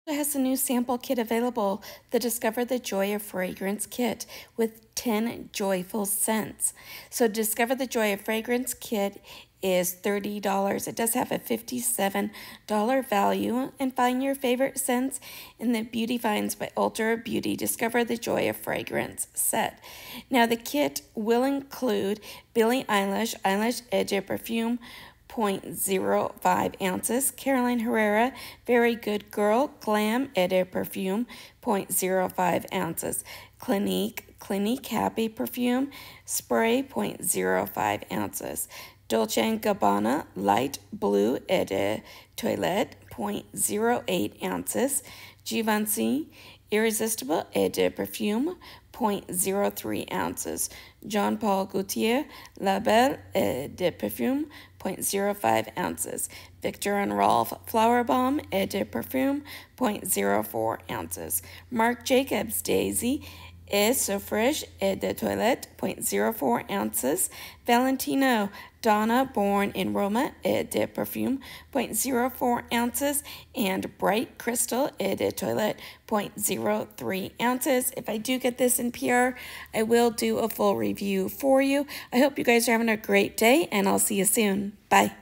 It has a new sample kit available, the Discover the Joy of Fragrance kit with 10 joyful scents. So Discover the Joy of Fragrance kit is $30. It does have a $57 value, and find your favorite scents in the Beauty Finds by Ulta Beauty Discover the Joy of Fragrance set. Now the kit will include Billie Eilish Eyelash Edge Perfume, 0.05 ounces. Caroline Herrera, Very Good Girl, Glam Eau Perfume, 0.05 ounces. Clinique Happy Perfume, Spray, 0.05 ounces. Dolce&gabbana, Light Blue Eau de Toilette, 0.08 ounces. Givenchy, Irresistible Eau de Perfume, 0.03 ounces. Jean Paul Gaultier, La Belle Eau de Perfume, 0.05 ounces. Viktor&rolf Flower Bomb Eau de Perfume, 0.04 ounces. Marc Jacobs Daisy Eau So Fresh Eau de Toilette, 0.04 ounces. Valentino Donna Born in Roma Eau de Perfume, 0.04 ounces. And Bright Crystal Eau de Toilette, 0.03 ounces. If I do get this in PR, I will do a full review for you. I hope you guys are having a great day, and I'll see you soon. Bye.